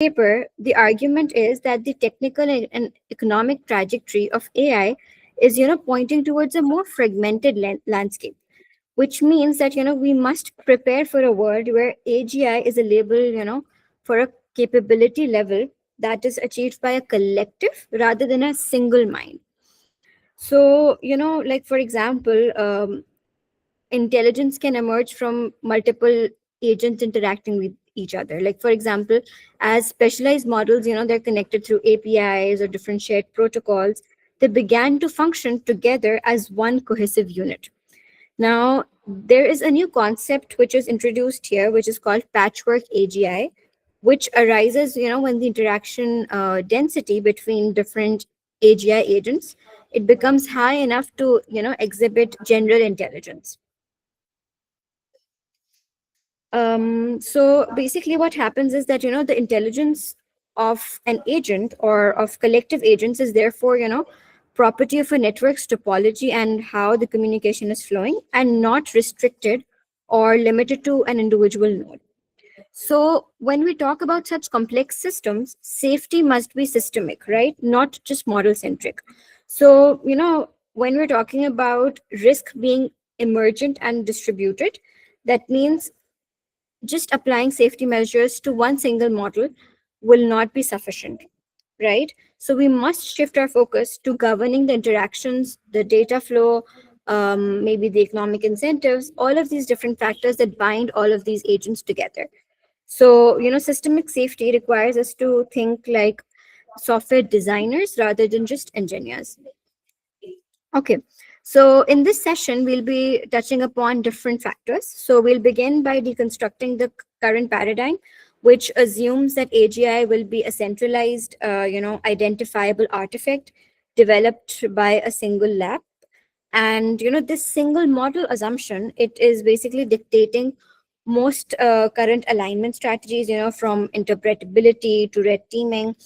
paper, the argument is that the technical and economic trajectory of AI is, pointing towards a more fragmented landscape, which means that, we must prepare for a world where AGI is a label, for a capability level that is achieved by a collective rather than a single mind. So, like for example, intelligence can emerge from multiple agents interacting with each other. Like for example, as specialized models, they're connected through APIs or different shared protocols, they began to function together as one cohesive unit. Now, there is a new concept which is introduced here, which is called patchwork AGI, which arises, when the interaction density between different AGI agents, it becomes high enough to, exhibit general intelligence. So basically, what happens is that, the intelligence of an agent or of collective agents is therefore, property of a network's topology and how the communication is flowing, and not restricted or limited to an individual node. So when we talk about such complex systems, safety must be systemic, right? Not just model centric. So, when we're talking about risk being emergent and distributed, that means just applying safety measures to one single model will not be sufficient, right? So we must shift our focus to governing the interactions, the data flow, maybe the economic incentives, all of these different factors that bind all of these agents together. So, systemic safety requires us to think like software designers rather than just engineers. Okay, so in this session, we'll be touching upon different factors. So we'll begin by deconstructing the current paradigm, which assumes that AGI will be a centralized, identifiable artifact developed by a single lab. And, this single model assumption, it is basically dictating most current alignment strategies, from interpretability to red teaming.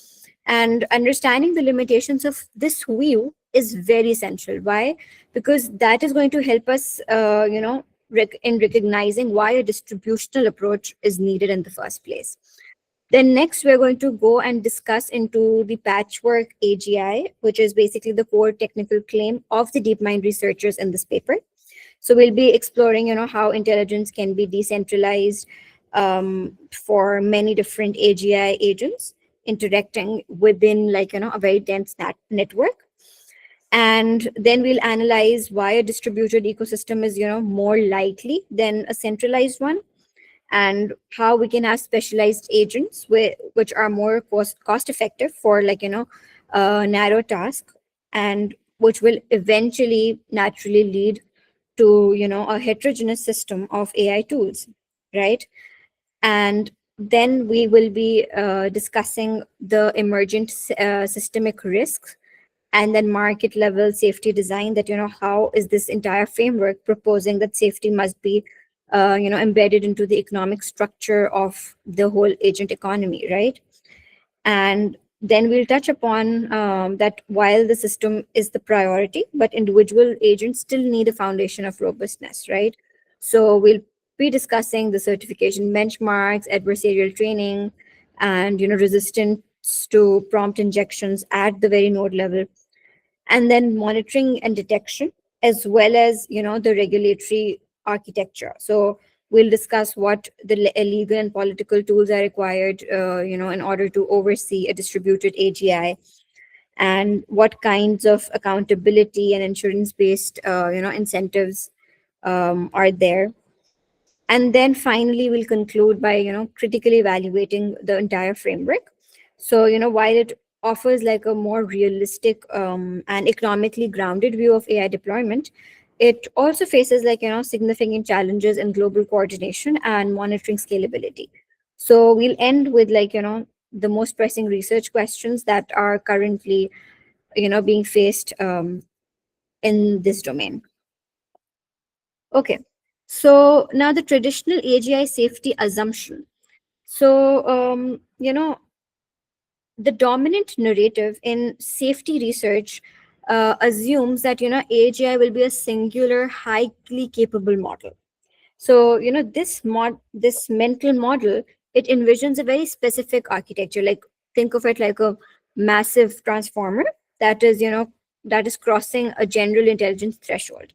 And understanding the limitations of this view is very essential. Why? Because that is going to help us, in recognizing why a distributional approach is needed in the first place. Then next, we're going to go and discuss into the patchwork AGI, which is basically the core technical claim of the DeepMind researchers in this paper. So we'll be exploring, how intelligence can be decentralized for many different AGI agents interacting within, like, a very dense network. And then we'll analyze why a distributed ecosystem is, more likely than a centralized one, and how we can have specialized agents which are more cost effective for, like, a narrow task, and which will eventually naturally lead to, a heterogeneous system of AI tools, right? And then we will be discussing the emergent systemic risks, and then market level safety design, that, how is this entire framework proposing that safety must be embedded into the economic structure of the whole agent economy, right? And then we'll touch upon that while the system is the priority, but individual agents still need a foundation of robustness, right? So we'll be discussing the certification benchmarks, adversarial training, and, resistance to prompt injections at the very node level, and then monitoring and detection, as well as, the regulatory architecture. So we'll discuss what the legal and political tools are required, in order to oversee a distributed AGI, and what kinds of accountability and insurance based, incentives are there. And then finally, we'll conclude by, critically evaluating the entire framework. So, while it offers like a more realistic and economically grounded view of AI deployment, it also faces, like, significant challenges in global coordination and monitoring scalability. So we'll end with, like, the most pressing research questions that are currently, being faced in this domain. Okay, so now the traditional AGI safety assumption. So, the dominant narrative in safety research assumes that, AGI will be a singular, highly capable model. So, this mental model it envisions a very specific architecture. Like, think of it like a massive transformer that is, that is crossing a general intelligence threshold.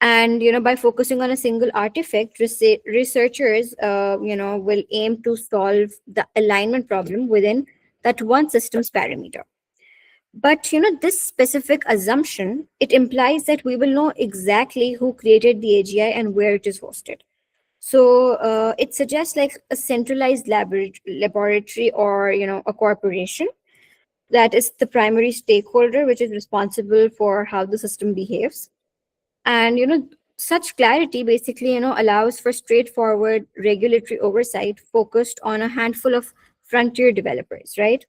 And by focusing on a single artifact, researchers will aim to solve the alignment problem within that one system's parameter. But this specific assumption, it implies that we will know exactly who created the AGI and where it is hosted. So it suggests like a centralized laboratory, or a corporation that is the primary stakeholder, which is responsible for how the system behaves. And such clarity basically allows for straightforward regulatory oversight focused on a handful of frontier developers, right?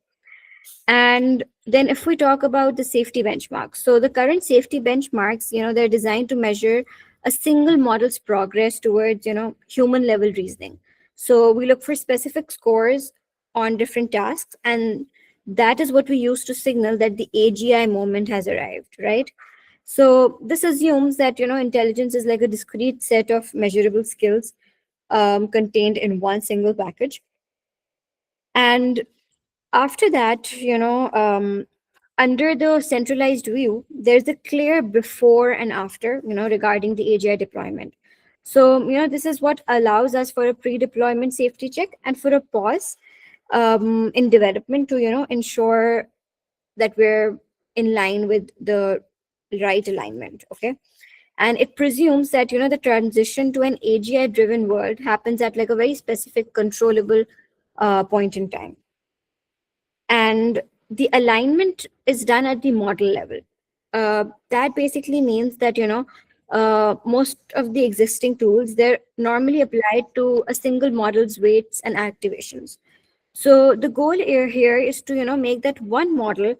And then if we talk about the safety benchmarks, so the current safety benchmarks, they're designed to measure a single model's progress towards, human level reasoning. So we look for specific scores on different tasks, and that is what we use to signal that the AGI moment has arrived, right? So this assumes that, intelligence is like a discrete set of measurable skills contained in one single package. And after that, under the centralized view, there's a clear before and after, regarding the AGI deployment. So, this is what allows us for a pre-deployment safety check and for a pause in development to, ensure that we're in line with the right alignment. Okay. And it presumes that, the transition to an AGI driven world happens at like a very specific controllable point in time. And the alignment is done at the model level. That basically means that most of the existing tools, they're normally applied to a single model's weights and activations. So the goal here is to make that one model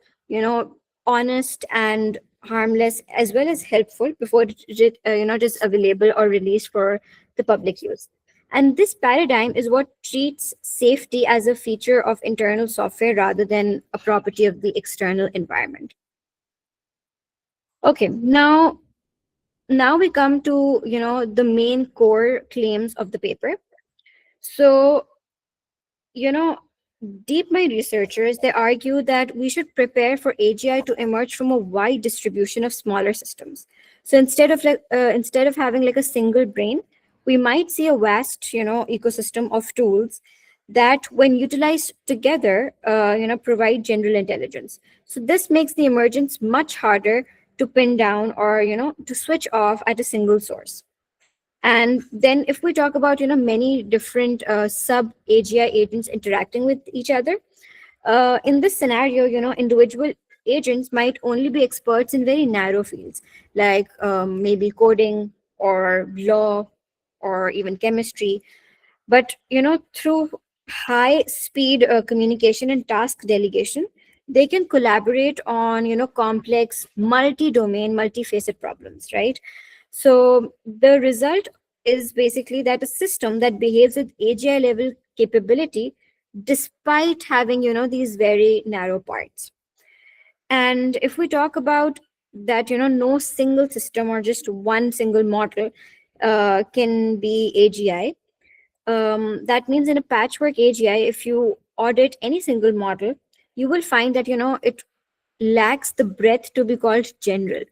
honest and harmless as well as helpful before it is available or released for the public use. And this paradigm is what treats safety as a feature of internal software rather than a property of the external environment. Okay, now we come to the main core claims of the paper. So you know DeepMind researchers, they argue that we should prepare for AGI to emerge from a wide distribution of smaller systems. So instead of having like a single brain, we might see a vast ecosystem of tools that, when utilized together, provide general intelligence. So this makes the emergence much harder to pin down, or to switch off at a single source. And then if we talk about many different sub AGI agents interacting with each other, in this scenario, individual agents might only be experts in very narrow fields, like maybe coding or law or even chemistry. But through high speed communication and task delegation, they can collaborate on complex multi-domain, multifaceted problems, right? So the result is basically that a system that behaves with AGI level capability despite having these very narrow parts. And if we talk about that, no single system or just one single model can be AGI. That means in a patchwork AGI, if you audit any single model, you will find that it lacks the breadth to be called general.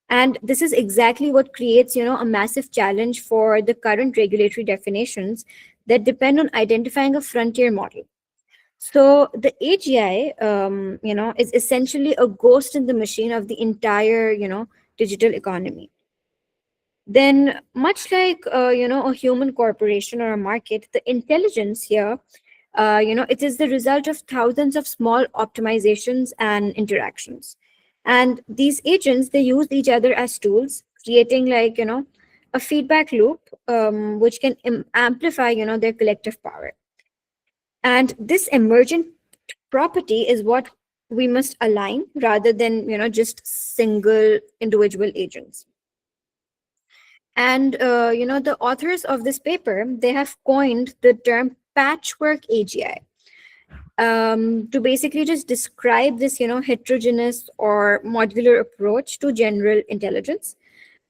And this is exactly what creates a massive challenge for the current regulatory definitions that depend on identifying a frontier model. So the AGI, is essentially a ghost in the machine of the entire, digital economy. Then, much like a human corporation or a market, the intelligence here, it is the result of thousands of small optimizations and interactions. And these agents, they use each other as tools, creating like a feedback loop, which can amplify their collective power. And this emergent property is what we must align rather than just single individual agents. And the authors of this paper, they have coined the term patchwork AGI to basically just describe this heterogeneous or modular approach to general intelligence.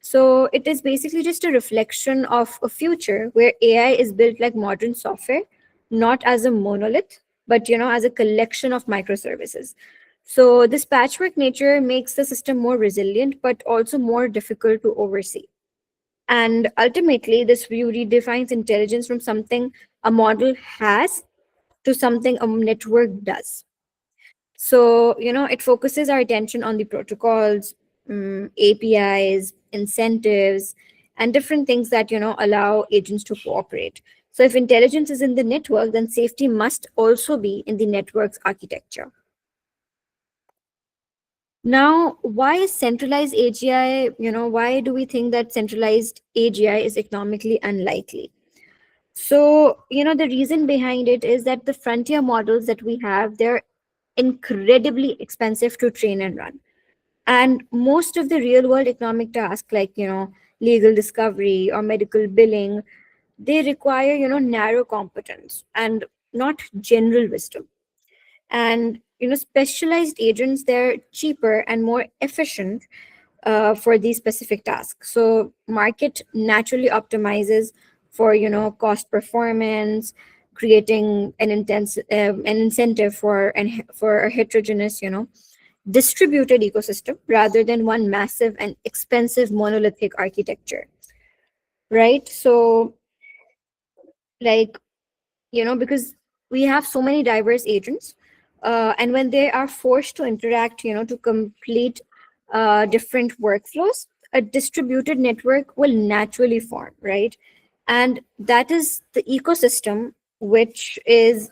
So it is basically just a reflection of a future where AI is built like modern software, not as a monolith, but as a collection of microservices. So this patchwork nature makes the system more resilient, but also more difficult to oversee. And ultimately, this view redefines intelligence from something a model has to something a network does. So, it focuses our attention on the protocols, APIs, incentives, and different things that, allow agents to cooperate. So, if intelligence is in the network, then safety must also be in the network's architecture. Now, why is centralized AGI, why do we think that centralized AGI is economically unlikely? So, the reason behind it is that the frontier models that we have, they're incredibly expensive to train and run. And most of the real world economic tasks, like, legal discovery or medical billing, they require, narrow competence and not general wisdom. And, specialized agents, they're cheaper and more efficient for these specific tasks. So market naturally optimizes for cost performance, creating an incentive for a heterogeneous distributed ecosystem rather than one massive and expensive monolithic architecture, right? So, like, because we have so many diverse agents, and when they are forced to interact, to complete different workflows, a distributed network will naturally form, right? And that is the ecosystem which is,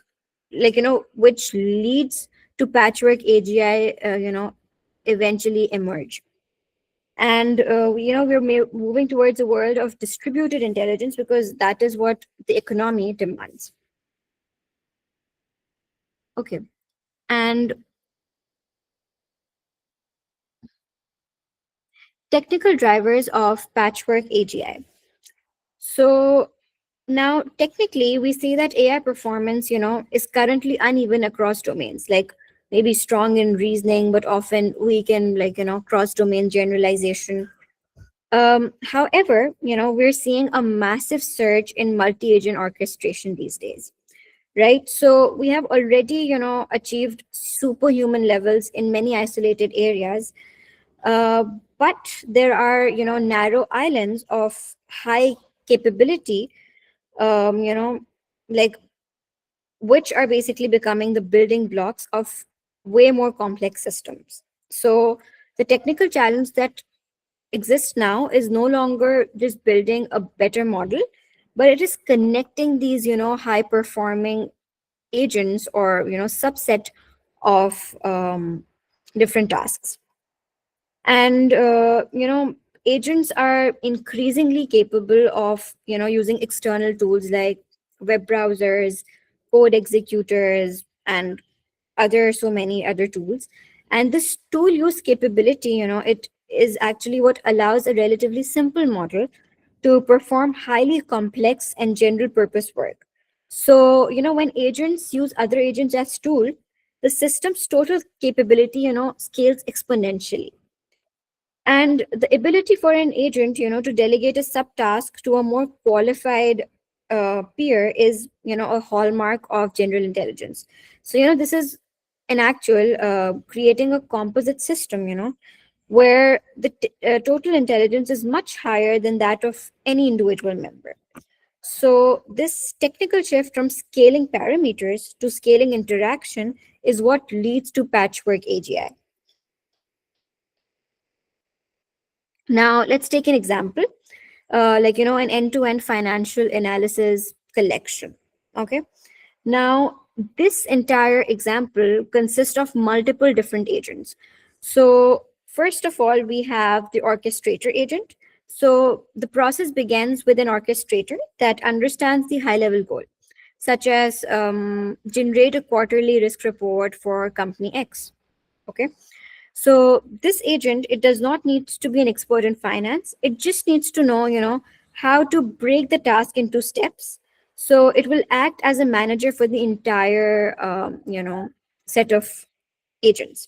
which leads to patchwork AGI, eventually emerge. And we're moving towards a world of distributed intelligence because that is what the economy demands. Okay. And technical drivers of patchwork AGI. So now, technically, we see that AI performance, is currently uneven across domains, like maybe strong in reasoning, but often weak in, like, cross domain generalization. However, we're seeing a massive surge in multi agent orchestration these days, right? So we have already, achieved superhuman levels in many isolated areas. Uh, but there are, narrow islands of high capability, you know, like, which are basically becoming the building blocks of way more complex systems. So the technical challenge that exists now is no longer just building a better model, but it is connecting these, high performing agents or, subset of different tasks. And agents are increasingly capable of using external tools like web browsers, code executors, and other so many other tools. And this tool use capability, it is actually what allows a relatively simple model to perform highly complex and general purpose work. So when agents use other agents as tool, the system's total capability scales exponentially. And the ability for an agent to delegate a subtask to a more qualified peer is a hallmark of general intelligence. So this is an actual creating a composite system where the total intelligence is much higher than that of any individual member. So this technical shift from scaling parameters to scaling interaction is what leads to patchwork AGI. Now, let's take an example, like, an end-to-end financial analysis collection. Okay. Now, this entire example consists of multiple different agents. So, first of all, we have the orchestrator agent. So, the process begins with an orchestrator that understands the high-level goal, such as generate a quarterly risk report for company X. Okay. So this agent, it does not need to be an expert in finance. It just needs to know, how to break the task into steps. So it will act as a manager for the entire, set of agents.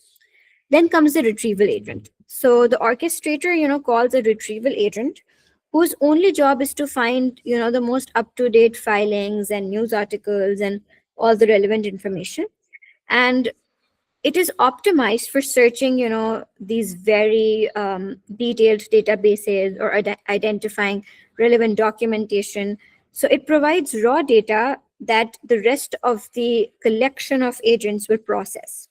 Then comes the retrieval agent. So the orchestrator, calls a retrieval agent whose only job is to find, the most up to date filings and news articles and all the relevant information. And it is optimized for searching, these very detailed databases, or identifying relevant documentation. So it provides raw data that the rest of the collection of agents will process.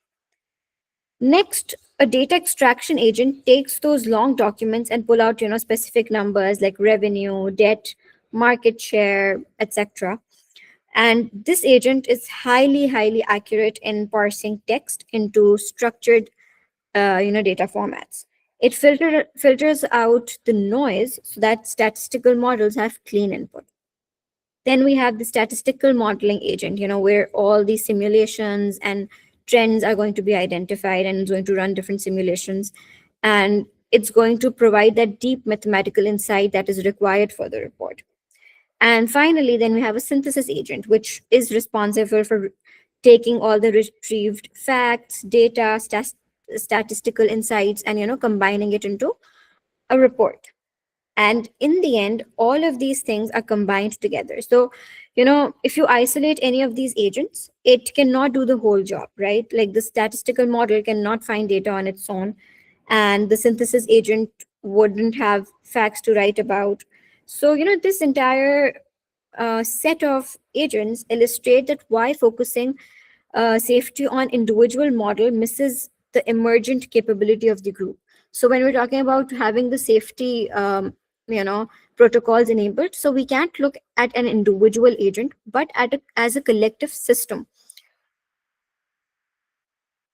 Next, a data extraction agent takes those long documents and pull out, specific numbers like revenue, debt, market share, etc. And this agent is highly accurate in parsing text into structured, data formats. It filters out the noise so that statistical models have clean input. Then we have the statistical modeling agent, where all these simulations and trends are going to be identified, and it's going to run different simulations, and it's going to provide that deep mathematical insight that is required for the report. And finally, then we have a synthesis agent, which is responsible for taking all the retrieved facts, data, statistical insights, and combining it into a report. And in the end, all of these things are combined together. So, if you isolate any of these agents, it cannot do the whole job, right? Like the statistical model cannot find data on its own, and the synthesis agent wouldn't have facts to write about. So, this entire set of agents illustrate that why focusing safety on individual model misses the emergent capability of the group. So when we're talking about having the safety, you know, protocols enabled, so we can't look at an individual agent, but as a collective system.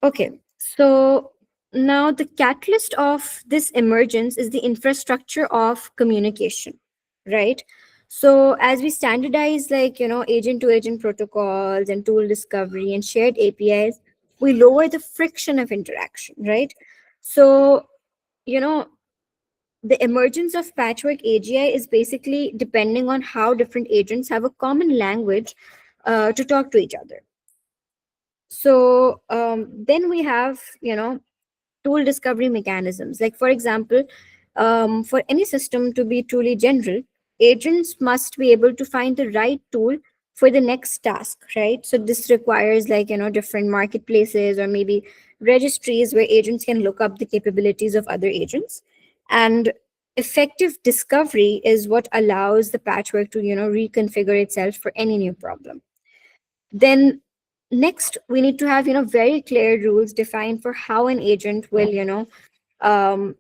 Okay, so now the catalyst of this emergence is the infrastructure of communication, right? So as we standardize, like, agent to agent protocols and tool discovery and shared APIs, we lower the friction of interaction, right? So, you know, the emergence of patchwork AGI is basically depending on how different agents have a common language to talk to each other. So then we have, tool discovery mechanisms. Like, for example, for any system to be truly general, agents must be able to find the right tool for the next task, right? So this requires, like, different marketplaces or maybe registries where agents can look up the capabilities of other agents. And effective discovery is what allows the patchwork to, reconfigure itself for any new problem. Then next, we need to have, very clear rules defined for how an agent will, um,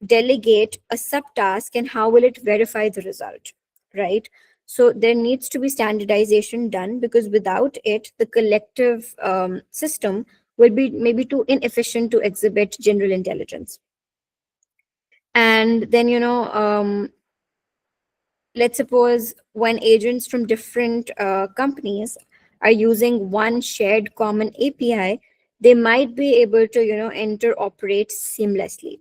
delegate a subtask and how will it verify the result, right? So there needs to be standardization done, because without it, the collective system will be maybe too inefficient to exhibit general intelligence. And then, let's suppose when agents from different companies are using one shared common API, they might be able to, interoperate seamlessly.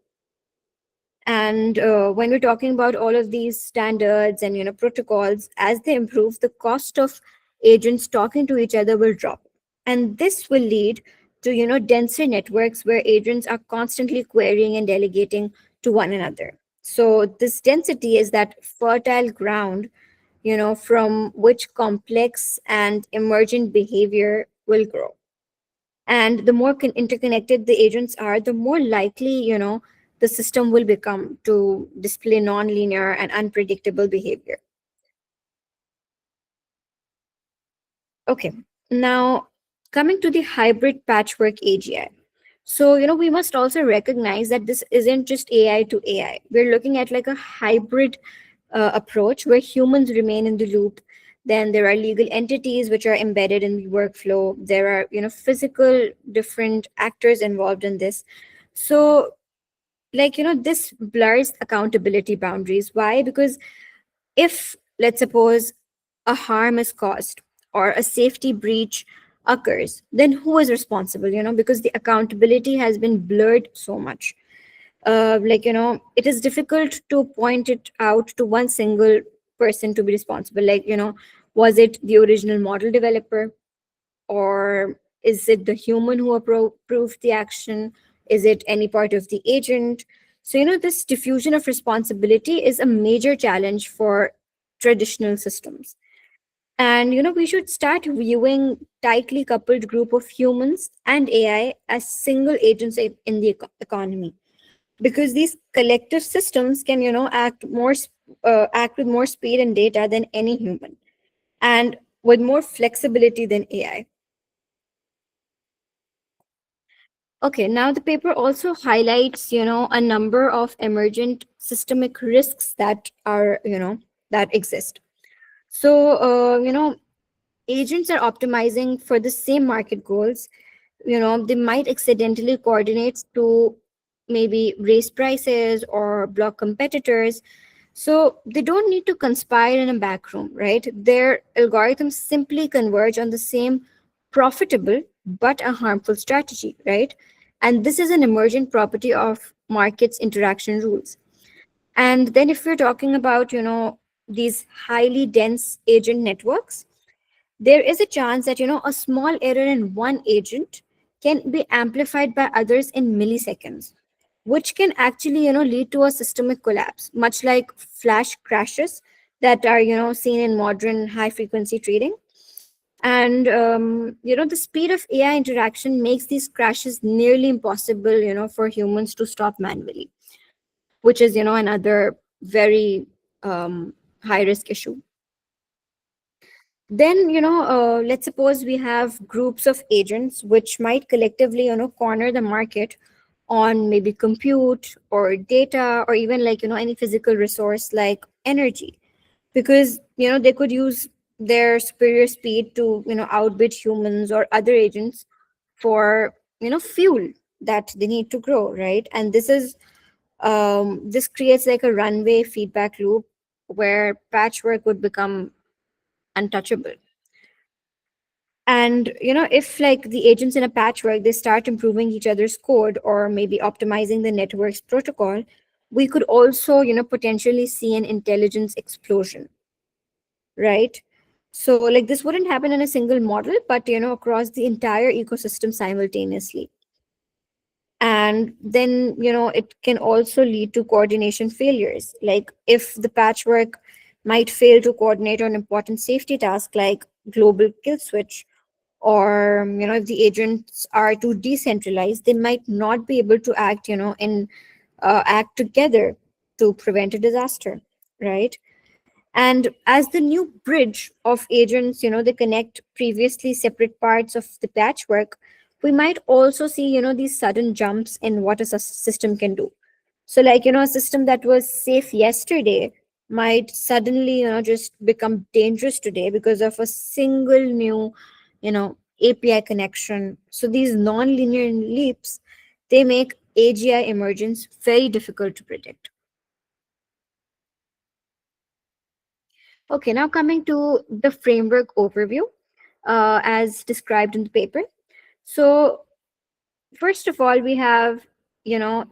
And when we're talking about all of these standards and, protocols, as they improve, the cost of agents talking to each other will drop. And this will lead to, denser networks where agents are constantly querying and delegating to one another. So this density is that fertile ground, from which complex and emergent behavior will grow. And the more interconnected the agents are, the more likely, the system will become to display nonlinear and unpredictable behavior. Okay, now coming to the hybrid patchwork AGI. So, we must also recognize that this isn't just AI to AI. We're looking at like a hybrid approach where humans remain in the loop. Then there are legal entities which are embedded in the workflow. There are, physical different actors involved in this. So, like, this blurs accountability boundaries. Why? Because if, let's suppose, a harm is caused or a safety breach occurs, then who is responsible? Because the accountability has been blurred so much. Like, it is difficult to point it out to one single person to be responsible. Like, was it the original model developer, or is it the human who approved the action? Is it any part of the agent? So, this diffusion of responsibility is a major challenge for traditional systems. And, we should start viewing tightly coupled group of humans and AI as single agents in the economy, because these collective systems can, act with more speed and data than any human, and with more flexibility than AI. Okay, now the paper also highlights, a number of emergent systemic risks that exist. So, agents are optimizing for the same market goals. They might accidentally coordinate to maybe raise prices or block competitors. So they don't need to conspire in a back room, right? Their algorithms simply converge on the same profitable but a harmful strategy, right? And this is an emergent property of markets interaction rules. And then if we're talking about, these highly dense agent networks, there is a chance that, a small error in one agent can be amplified by others in milliseconds, which can actually, lead to a systemic collapse, much like flash crashes that are, seen in modern high frequency trading. And the speed of AI interaction makes these crashes nearly impossible, for humans to stop manually, which is, another very high risk issue. Then, let's suppose we have groups of agents which might collectively, corner the market on maybe compute or data, or even like, any physical resource like energy, because, they could use their superior speed to, outbid humans or other agents for, fuel that they need to grow, right? And this creates like a runway feedback loop where patchwork would become untouchable. And if like the agents in a patchwork, they start improving each other's code or maybe optimizing the network's protocol, we could also, potentially see an intelligence explosion, right? So like this wouldn't happen in a single model, but across the entire ecosystem simultaneously. And then, it can also lead to coordination failures, like if the patchwork might fail to coordinate on important safety tasks like global kill switch, or if the agents are too decentralized, they might not be able to act, act together to prevent a disaster, right? And as the new bridge of agents, they connect previously separate parts of the patchwork, we might also see, these sudden jumps in what a system can do. So, like, a system that was safe yesterday might suddenly, just become dangerous today because of a single new, API connection. So, these non-linear leaps, they make AGI emergence very difficult to predict. Okay, now coming to the framework overview as described in the paper. So, first of all, we have,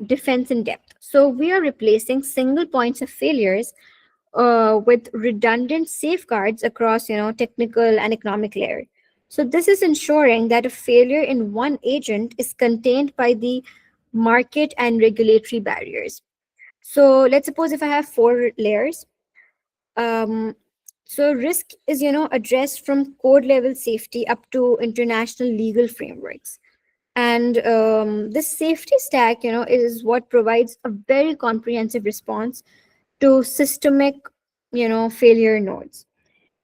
defense in depth. So, we are replacing single points of failures with redundant safeguards across, technical and economic layer. So, this is ensuring that a failure in one agent is contained by the market and regulatory barriers. So, let's suppose if I have four layers. Um, so risk is, addressed from code level safety up to international legal frameworks. And this safety stack, is what provides a very comprehensive response to systemic, failure nodes.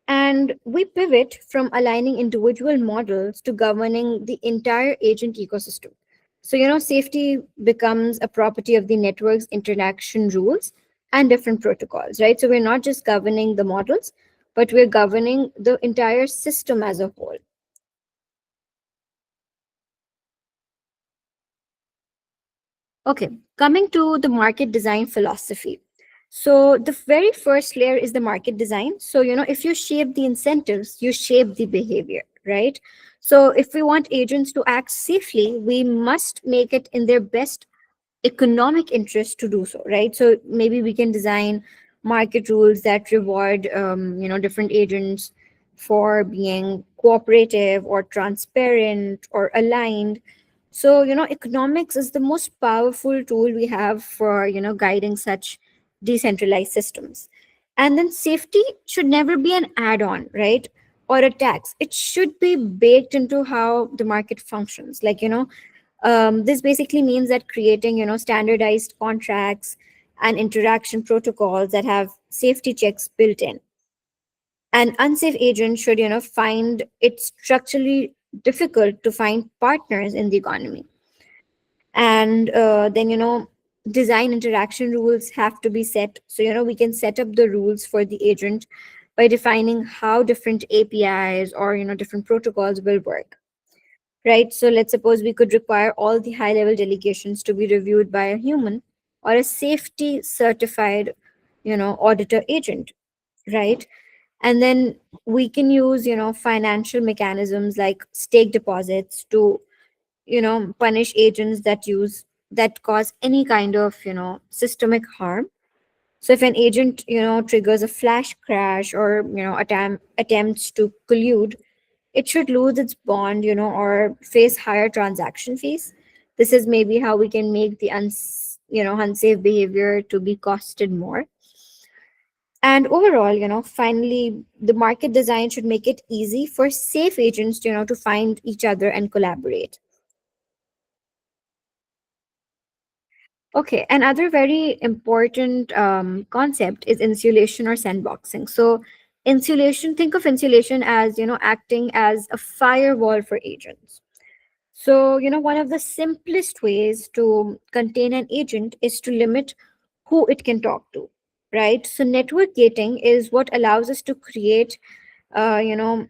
And we pivot from aligning individual models to governing the entire agent ecosystem. So, safety becomes a property of the network's interaction rules and different protocols, right? So, we're not just governing the models, but we're governing the entire system as a whole. Okay, coming to the market design philosophy. So the very first layer is the market design. So, if you shape the incentives, you shape the behavior, right? So if we want agents to act safely, we must make it in their best economic interest to do so, right? So maybe we can design market rules that reward, different agents for being cooperative or transparent or aligned. So, economics is the most powerful tool we have for, guiding such decentralized systems. And then safety should never be an add on, right? Or a tax. It should be baked into how the market functions. Like, this basically means that creating, standardized contracts and interaction protocols that have safety checks built in. An unsafe agent should, find it structurally difficult to find partners in the economy. And then, design interaction rules have to be set. So, we can set up the rules for the agent by defining how different APIs or, different protocols will work, right? So let's suppose we could require all the high level delegations to be reviewed by a human or a safety certified, auditor agent, right? And then we can use, financial mechanisms like stake deposits to, punish agents that cause any kind of, systemic harm. So if an agent, triggers a flash crash or, attempts to collude, it should lose its bond, or face higher transaction fees. This is maybe how we can make the unsafe behavior to be costed more. And overall, finally, the market design should make it easy for safe agents, to find each other and collaborate. Okay, another very important concept is insulation or sandboxing. So, insulation, think of insulation as, acting as a firewall for agents. So, one of the simplest ways to contain an agent is to limit who it can talk to, right? So, network gating is what allows us to uh, you know,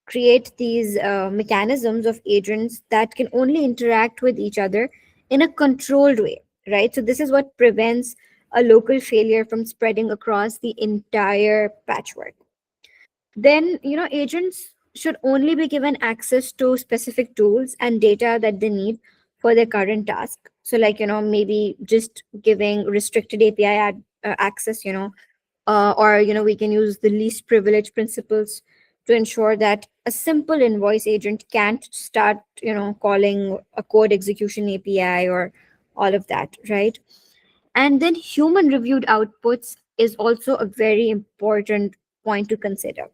create these mechanisms of agents that can only interact with each other in a controlled way, right? So, this is what prevents a local failure from spreading across the entire patchwork. Then, agents should only be given access to specific tools and data that they need for their current task. So, like, maybe just giving restricted access, or, we can use the least privilege principles to ensure that a simple invoice agent can't start, calling a code execution API or all of that, right? And then human reviewed outputs is also a very important point to consider,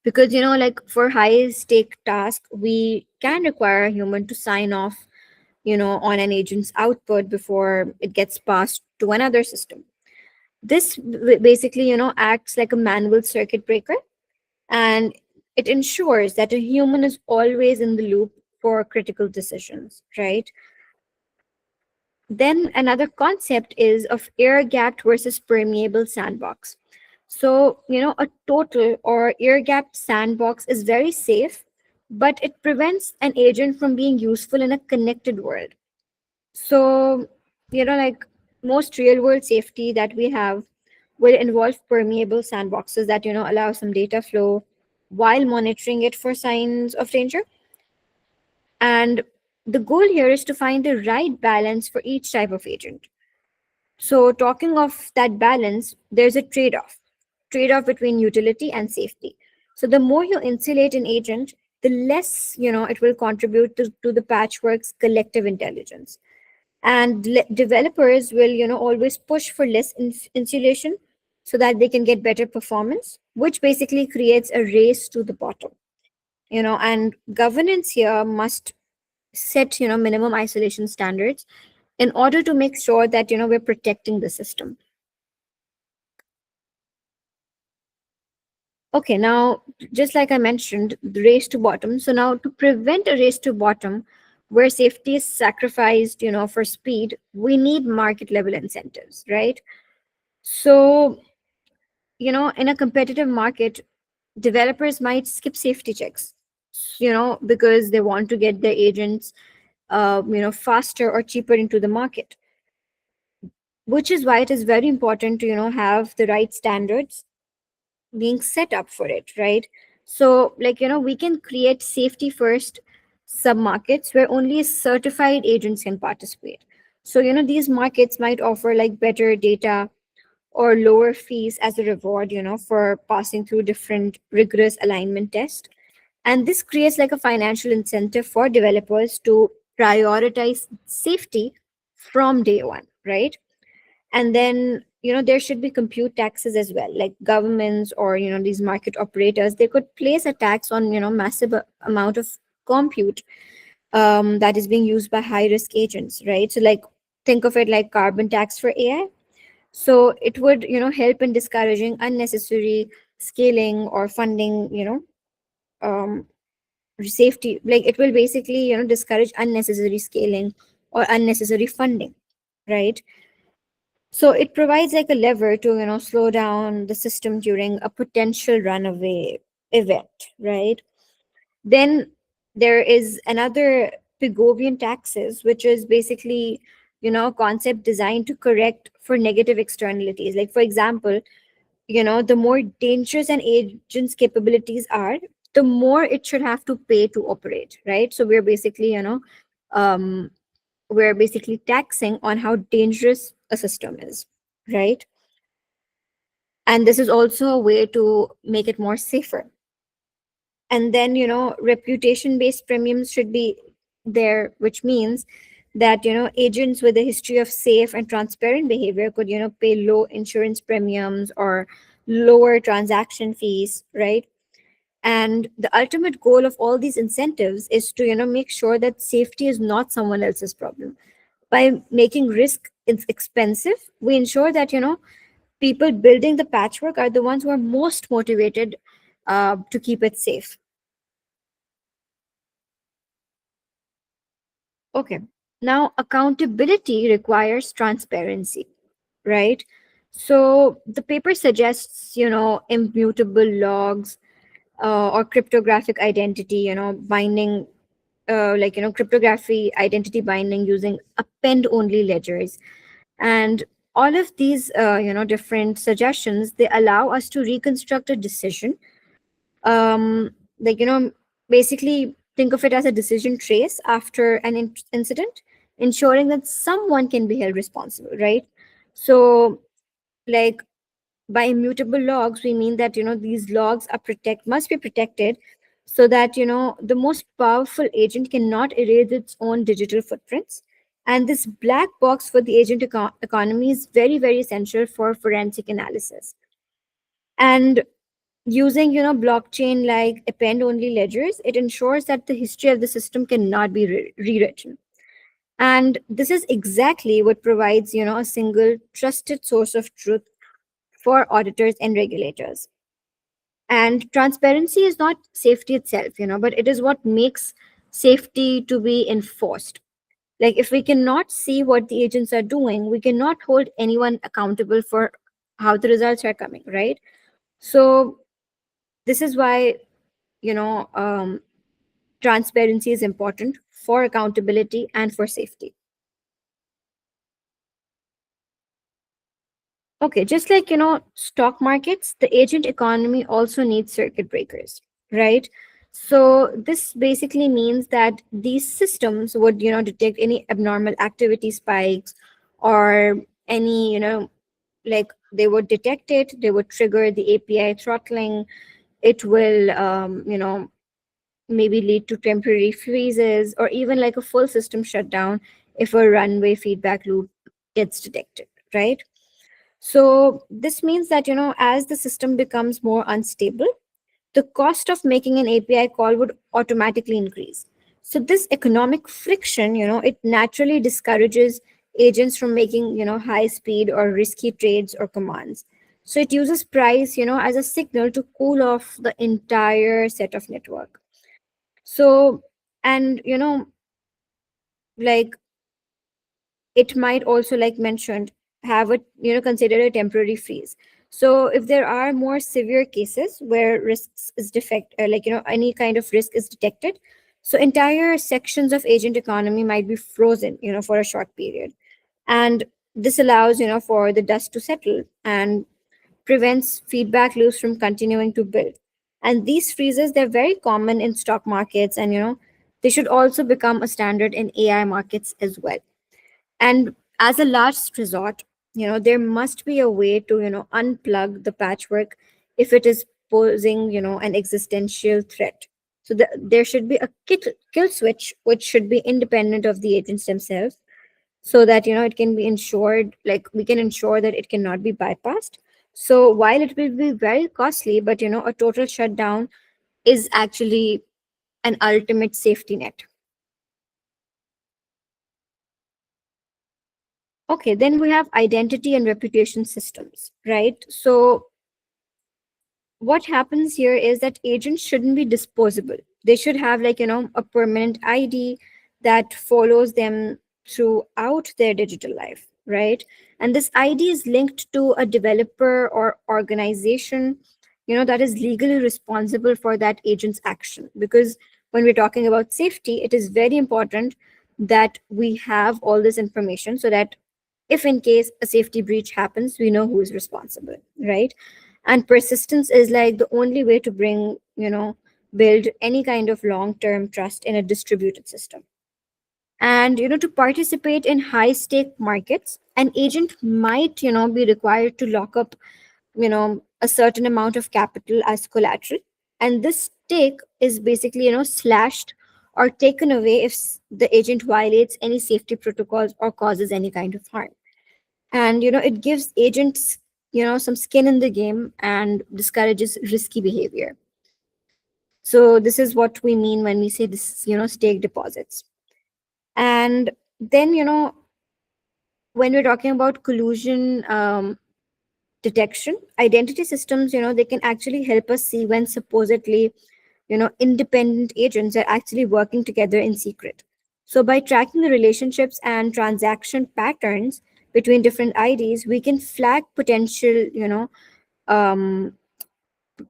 because like for high stake task we can require a human to sign off, on an agent's output before it gets passed to another system. This basically, acts like a manual circuit breaker, and it ensures that a human is always in the loop for critical decisions, right? Then another concept is of air gapped versus permeable sandbox. So, a total or air gapped sandbox is very safe, but it prevents an agent from being useful in a connected world. So, like most real world safety that we have will involve permeable sandboxes that, allow some data flow while monitoring it for signs of danger. And the goal here is to find the right balance for each type of agent. So, talking of that balance, there's a trade off between utility and safety. So, the more you insulate an agent, the less, it will contribute to the patchwork's collective intelligence. And developers will, always push for less insulation so that they can get better performance, which basically creates a race to the bottom. And governance here must set, minimum isolation standards in order to make sure that, we're protecting the system. Okay, now just like I mentioned, the race to bottom. So now to prevent a race to bottom where safety is sacrificed, for speed, we need market level incentives, right? So, in a competitive market, developers might skip safety checks, because they want to get their agents, faster or cheaper into the market, which is why it is very important to, have the right standards being set up for it, right? So, like, we can create safety first sub markets where only certified agents can participate. So, these markets might offer like better data or lower fees as a reward, for passing through different rigorous alignment tests. And this creates like a financial incentive for developers to prioritize safety from day one, right? And then, there should be compute taxes as well, like governments or these market operators, they could place a tax on massive amount of compute that is being used by high risk agents, right? So like, think of it like carbon tax for AI. So it would help in discouraging unnecessary scaling or funding, um, safety. Like, it will basically discourage unnecessary scaling or unnecessary funding, right? So it provides like a lever to slow down the system during a potential runaway event, right? Then there is another Pigovian taxes, which is basically a concept designed to correct for negative externalities. Like, for example, the more dangerous an agent's capabilities are, the more it should have to pay to operate, right? So um, we're basically taxing on how dangerous a system is, right? And this is also a way to make it more safer. And then reputation based premiums should be there, which means that agents with a history of safe and transparent behavior could pay low insurance premiums or lower transaction fees, right? And the ultimate goal of all these incentives is to make sure that safety is not someone else's problem. By making risk expensive, we ensure that people building the patchwork are the ones who are most motivated to keep it safe. Okay. Now, accountability requires transparency, right? So the paper suggests, immutable logs or cryptographic identity, binding, cryptography identity binding using append only ledgers. And all of these, different suggestions, they allow us to reconstruct a decision, um, like basically think of it as a decision trace after an incident, ensuring that someone can be held responsible, right? So like, by immutable logs we mean that these logs are protect must be protected, so that the most powerful agent cannot erase its own digital footprints. And this black box for the agent economy is very, very essential for forensic analysis. And using blockchain like append only ledgers, it ensures that the history of the system cannot be rewritten. And this is exactly what provides a single trusted source of truth for auditors and regulators. And transparency is not safety itself, but it is what makes safety to be enforced. Like, if we cannot see what the agents are doing, we cannot hold anyone accountable for how the results are coming, right? So this is why you know um, transparency is important for accountability and for safety. Okay, just like stock markets, the agent economy also needs circuit breakers, right? So this basically means that these systems would detect any abnormal activity spikes, or any like, they would detect it, they would trigger the API throttling. It will maybe lead to temporary freezes or even like a full system shutdown if a runway feedback loop gets detected, right? So this means that as the system becomes more unstable, the cost of making an API call would automatically increase. So this economic friction, it naturally discourages agents from making high speed or risky trades or commands. So it uses price as a signal to cool off the entire set of network. So, and like, it might also, like mentioned, have a consider a temporary freeze. So if there are more severe cases where risks is defect like any kind of risk is detected, so entire sections of agent economy might be frozen for a short period. And this allows for the dust to settle and prevents feedback loops from continuing to build. And these freezes, they're very common in stock markets, and they should also become a standard in AI markets as well. And as a last resort, there must be a way to unplug the patchwork if it is posing an existential threat. So there should be a kill switch which should be independent of the agents themselves, so that it can be ensured, like we can ensure that it cannot be bypassed. So while it will be very costly, but a total shutdown is actually an ultimate safety net. Okay, then we have identity and reputation systems, right? So what happens here is that agents shouldn't be disposable. They should have, like, a permanent ID that follows them throughout their digital life, right? And this ID is linked to a developer or organization, that is legally responsible for that agent's action. Because when we're talking about safety, it is very important that we have all this information, so that if in case a safety breach happens, we know who is responsible, right? And persistence is like the only way to bring, build any kind of long term trust in a distributed system. And to participate in high stake markets, an agent might be required to lock up a certain amount of capital as collateral, and this stake is basically slashed or taken away if the agent violates any safety protocols or causes any kind of harm. And it gives agents some skin in the game and discourages risky behavior. So this is what we mean when we say this is stake deposits. And then when we're talking about collusion detection, identity systems, they can actually help us see when supposedly independent agents are actually working together in secret. So by tracking the relationships and transaction patterns between different IDs, we can flag potential um,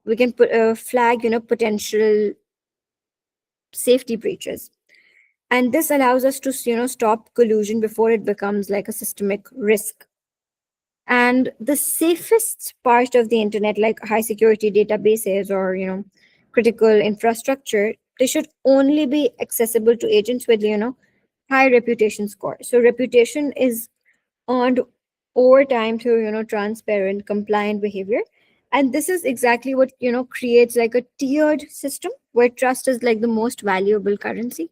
we can put flag potential safety breaches. And this allows us to stop collusion before it becomes like a systemic risk. And the safest part of the internet, like high security databases or critical infrastructure, they should only be accessible to agents with high reputation score. So reputation is earned over time through transparent, compliant behavior. And this is exactly what creates like a tiered system where trust is like the most valuable currency.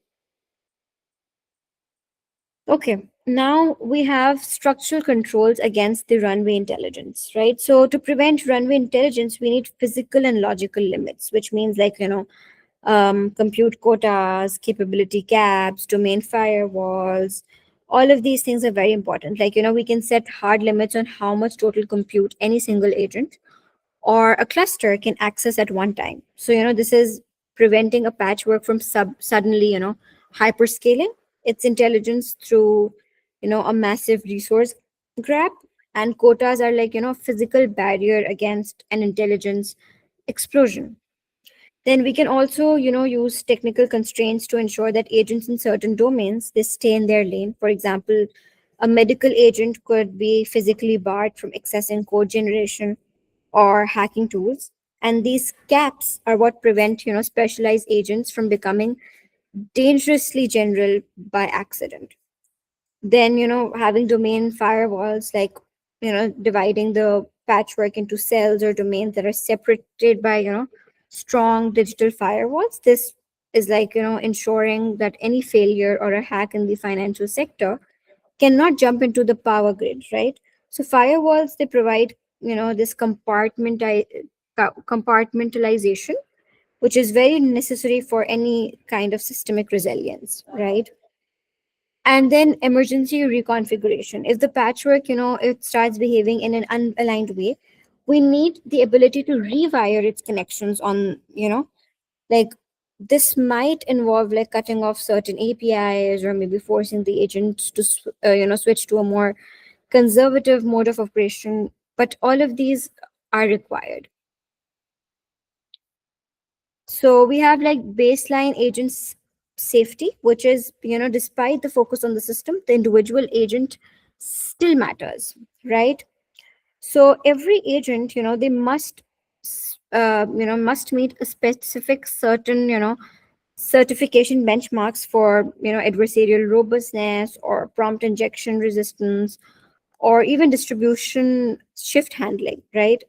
Okay, now we have structural controls against the runway intelligence, right? So to prevent runway intelligence, we need physical and logical limits, which means like compute quotas, capability caps, domain firewalls. All of these things are very important. Like we can set hard limits on how much total compute any single agent or a cluster can access at one time. So, this is preventing a patchwork from suddenly, hyperscaling its intelligence through, a massive resource grab. And quotas are like, physical barrier against an intelligence explosion. Then we can also, use technical constraints to ensure that agents in certain domains, they stay in their lane. For example, a medical agent could be physically barred from accessing code generation or hacking tools. And these caps are what prevent, specialized agents from becoming dangerously general by accident. Then having domain firewalls, like dividing the patchwork into cells or domains that are separated by strong digital firewalls. This is like ensuring that any failure or a hack in the financial sector cannot jump into the power grid, right? So firewalls, they provide this compartmentalization, which is very necessary for any kind of systemic resilience, right? And then emergency reconfiguration. If the patchwork it starts behaving in an unaligned way, we need the ability to rewire its connections on like this might involve like cutting off certain APIs or maybe forcing the agent to switch to a more conservative mode of operation, but all of these are required. So we have like baseline agents safety, which is, despite the focus on the system, the individual agent still matters, right? So every agent, they must, must meet a specific certain, certification benchmarks for, adversarial robustness or prompt injection resistance or even distribution shift handling, right?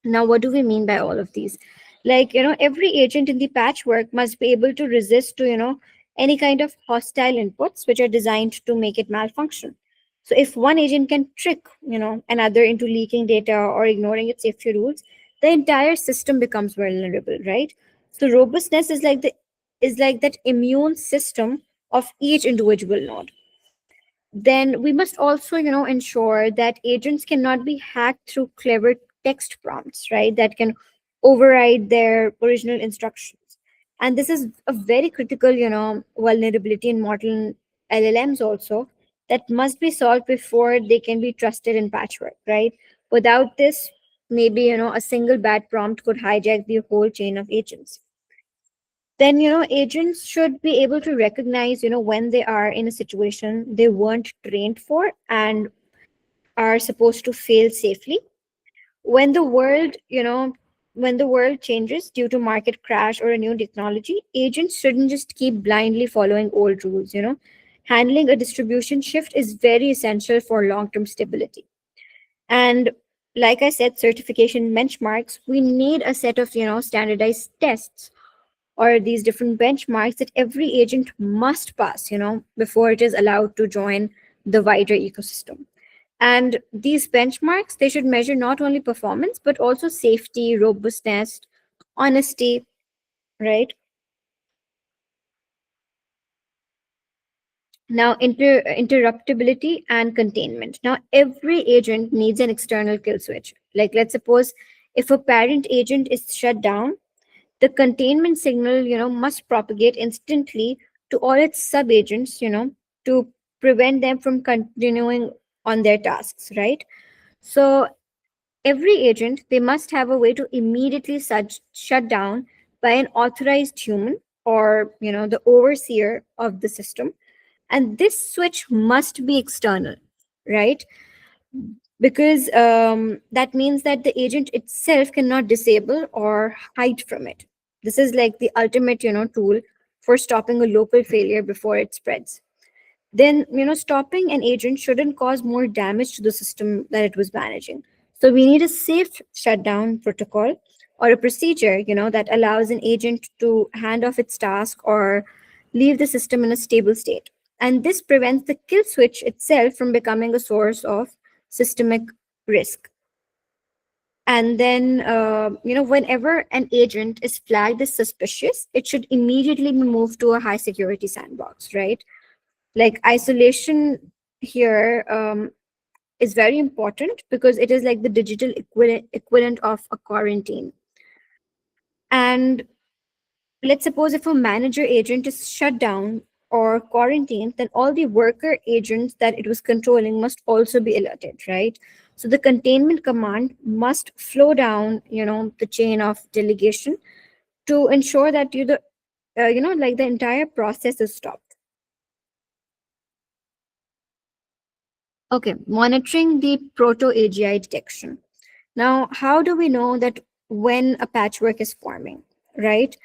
Now, what do we mean by all of these? Like, every agent in the patchwork must be able to resist to, any kind of hostile inputs which are designed to make it malfunction. So if one agent can trick, another into leaking data or ignoring its safety rules, the entire system becomes vulnerable, right? So robustness is like that immune system of each individual node. Then we must also, ensure that agents cannot be hacked through clever text prompts, right, that can override their original instructions. And this is a very critical, vulnerability in modern LLMs also, that must be solved before they can be trusted in patchwork, right? Without this, maybe, a single bad prompt could hijack the whole chain of agents. Then, agents should be able to recognize, when they are in a situation they weren't trained for and are supposed to fail safely. When the world, when the world changes due to market crash or a new technology, agents shouldn't just keep blindly following old rules. Handling a distribution shift is very essential for long-term stability. And like I said, certification benchmarks, we need a set of, standardized tests or these different benchmarks that every agent must pass, before it is allowed to join the wider ecosystem. And these benchmarks, they should measure not only performance, but also safety, robustness, honesty, right? Now, interruptibility and containment. Now, every agent needs an external kill switch. Like, let's suppose if a parent agent is shut down, the containment signal, must propagate instantly to all its sub-agents, to prevent them from continuing on their tasks, right? So every agent, they must have a way to immediately shut down by an authorized human or, the overseer of the system. And this switch must be external, right? Because that means that the agent itself cannot disable or hide from it. This is like the ultimate, tool for stopping a local failure before it spreads. Then, stopping an agent shouldn't cause more damage to the system that it was managing. So we need a safe shutdown protocol or a procedure, that allows an agent to hand off its task or leave the system in a stable state. And this prevents the kill switch itself from becoming a source of systemic risk. And then, whenever an agent is flagged as suspicious, it should immediately be moved to a high security sandbox, right? Like isolation here, is very important because it is like the digital equivalent of a quarantine. And let's suppose if a manager agent is shut down or quarantined, then all the worker agents that it was controlling must also be alerted, right? So the containment command must flow down, the chain of delegation to ensure that like the entire process is stopped. Okay, monitoring the proto AGI detection. Now, how do we know that when a patchwork is forming, right?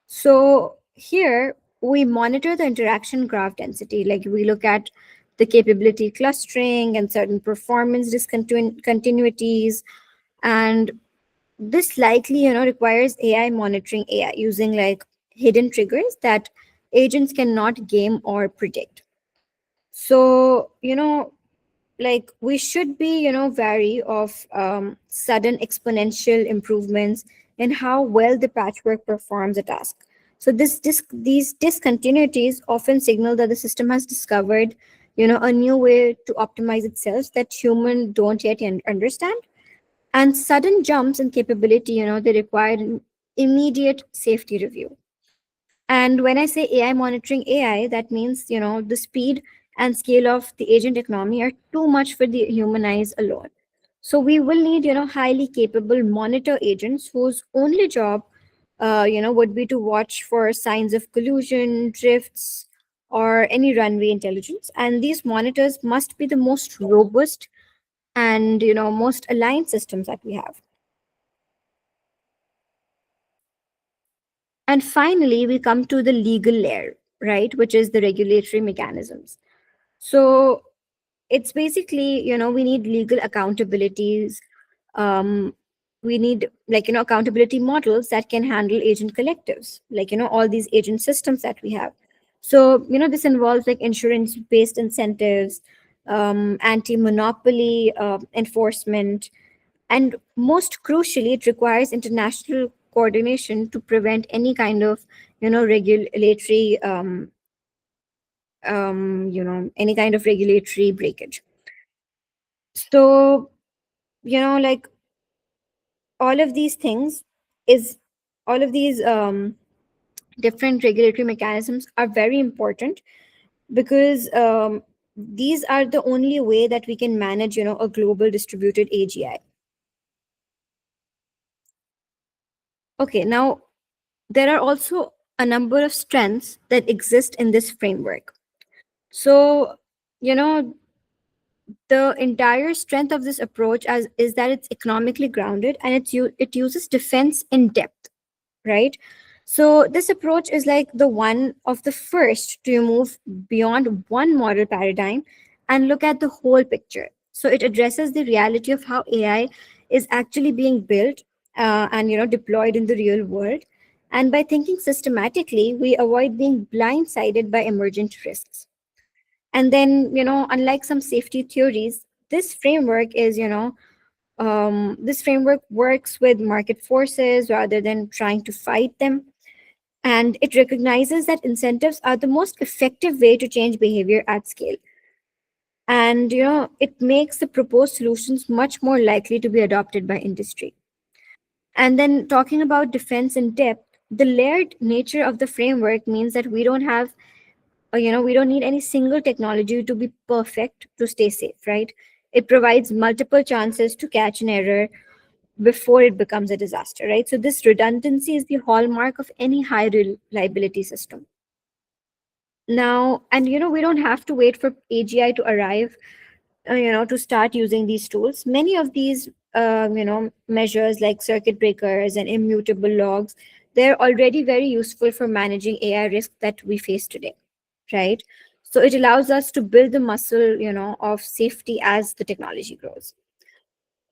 So here we monitor the interaction graph density, like we look at the capability clustering and certain performance discontinuities. And this likely, requires AI monitoring AI using like hidden triggers that agents cannot game or predict. So, like we should be, wary of sudden exponential improvements in how well the patchwork performs a task. So these discontinuities often signal that the system has discovered, a new way to optimize itself that human don't yet understand. And sudden jumps in capability, they require an immediate safety review. And when I say AI monitoring AI, that means, the speed and scale of the agent economy are too much for the human eyes alone. So we will need, highly capable monitor agents whose only job, would be to watch for signs of collusion, drifts, or any runway intelligence. And these monitors must be the most robust and, most aligned systems that we have. And finally, we come to the legal layer, right, which is the regulatory mechanisms. So it's basically, we need legal accountabilities, um, we need, like, accountability models that can handle agent collectives, like, all these agent systems that we have. So, this involves like insurance based incentives, anti monopoly enforcement, and most crucially, it requires international coordination to prevent any kind of, regulatory, any kind of regulatory breakage. So, like, all of these things is all of these different regulatory mechanisms are very important, because these are the only way that we can manage, a global distributed AGI. Okay, now there are also a number of strengths that exist in this framework. So, you know, the entire strength of this approach is that it's economically grounded, and it uses defense in depth, right? So this approach is like the one of the first to move beyond one model paradigm and look at the whole picture. So it addresses the reality of how AI is actually being built, and deployed in the real world. And by thinking systematically, we avoid being blindsided by emergent risks. And then, unlike some safety theories, this framework works with market forces rather than trying to fight them. And it recognizes that incentives are the most effective way to change behavior at scale. And, it makes the proposed solutions much more likely to be adopted by industry. And then talking about defense in depth, the layered nature of the framework means that we don't have, or we don't need any single technology to be perfect to stay safe, right? It provides multiple chances to catch an error before it becomes a disaster, right? So this redundancy is the hallmark of any high reliability system. Now, and we don't have to wait for AGI to arrive, to start using these tools. Many of these, measures like circuit breakers and immutable logs, they're already very useful for managing AI risk that we face today, right? So it allows us to build the muscle, of safety as the technology grows.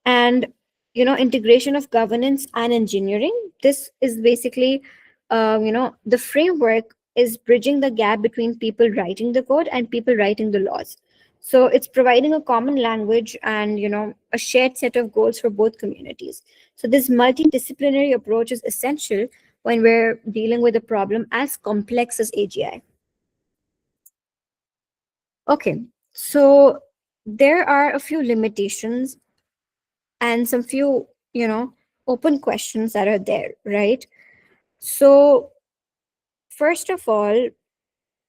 And integration of governance and engineering, this is basically, the framework is bridging the gap between people writing the code and people writing the laws. So it's providing a common language and a shared set of goals for both communities. So this multidisciplinary approach is essential when we're dealing with a problem as complex as AGI. Okay, so there are a few limitations and some few, open questions that are there, right? So, first of all,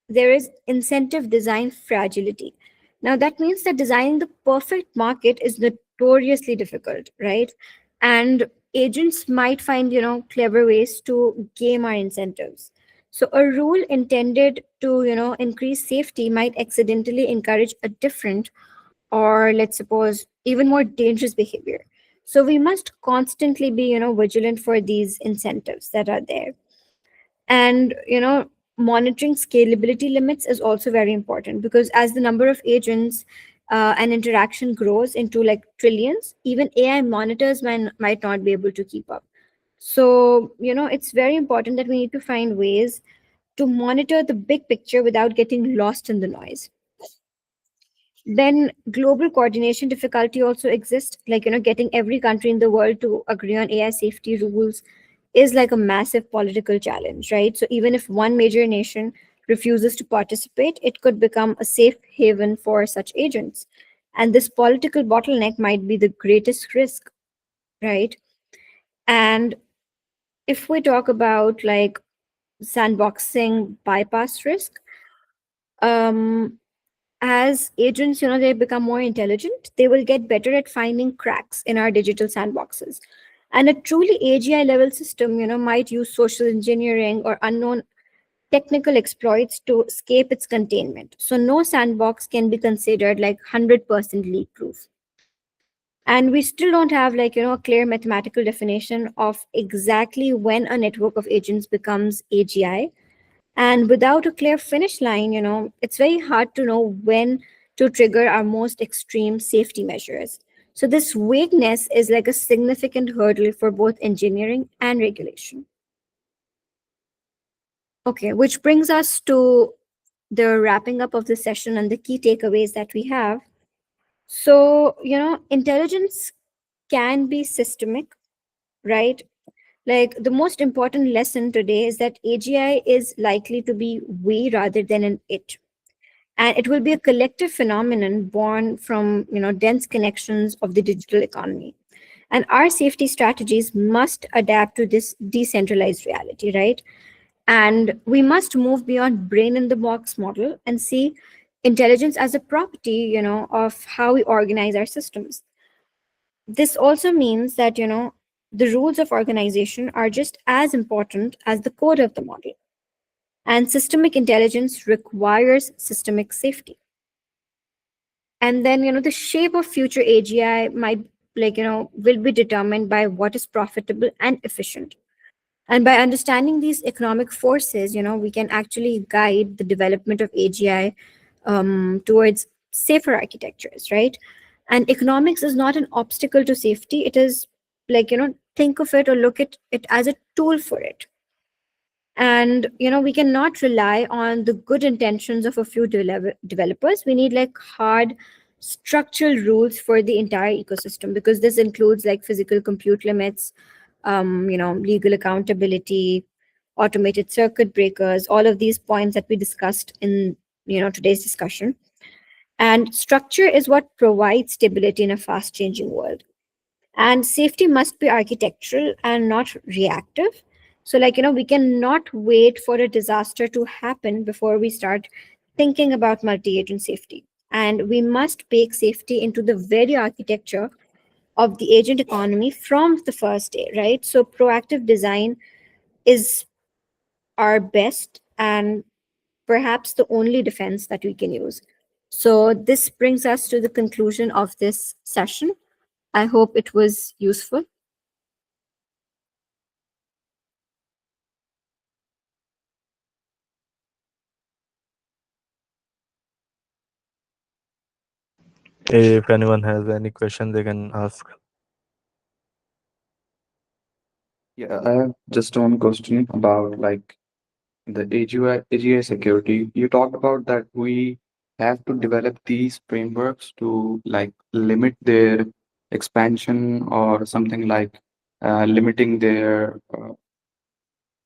there is incentive design fragility. Now, that means that designing the perfect market is notoriously difficult, right? And agents might find, clever ways to game our incentives. So, a rule intended to, increase safety might accidentally encourage a different, or let's suppose even more dangerous behavior. So we must constantly be vigilant for these incentives that are there. And monitoring scalability limits is also very important, because as the number of agents and interaction grows into like trillions, even AI monitors might not be able to keep up. So it's very important that we need to find ways to monitor the big picture without getting lost in the noise. Then global coordination difficulty also exists, like getting every country in the world to agree on AI safety rules is like a massive political challenge, right? So even if one major nation refuses to participate, it could become a safe haven for such agents. And this political bottleneck might be the greatest risk, right? And if we talk about like sandboxing bypass risk, um as agents, they become more intelligent, they will get better at finding cracks in our digital sandboxes. And a truly AGI level system, might use social engineering or unknown technical exploits to escape its containment. So no sandbox can be considered like 100% leak proof. And we still don't have like, a clear mathematical definition of exactly when a network of agents becomes AGI. And without a clear finish line, it's very hard to know when to trigger our most extreme safety measures. So this vagueness is like a significant hurdle for both engineering and regulation. Okay, which brings us to the wrapping up of the session and the key takeaways that we have. So, intelligence can be systemic, right? Like the most important lesson today is that AGI is likely to be we rather than an it. And it will be a collective phenomenon born from, dense connections of the digital economy. And our safety strategies must adapt to this decentralized reality, right? And we must move beyond brain in the box model and see intelligence as a property, of how we organize our systems. This also means that, the rules of organization are just as important as the code of the model. And systemic intelligence requires systemic safety. And then, the shape of future AGI might, will be determined by what is profitable and efficient. And by understanding these economic forces, we can actually guide the development of AGI towards safer architectures, right? And economics is not an obstacle to safety. It is like, think of it or look at it as a tool for it. And, we cannot rely on the good intentions of a few developers. We need like hard structural rules for the entire ecosystem, because this includes like physical compute limits, legal accountability, automated circuit breakers, all of these points that we discussed in, today's discussion. And structure is what provides stability in a fast changing world. And safety must be architectural and not reactive. So, like, we cannot wait for a disaster to happen before we start thinking about multi agent safety. And we must bake safety into the very architecture of the agent economy from the first day, right? So, proactive design is our best and perhaps the only defense that we can use. So, this brings us to the conclusion of this session. I hope it was useful. If anyone has any question, they can ask. Yeah, I have just one question about like the AGI security. You talked about that we have to develop these frameworks to like limit their expansion or something like limiting their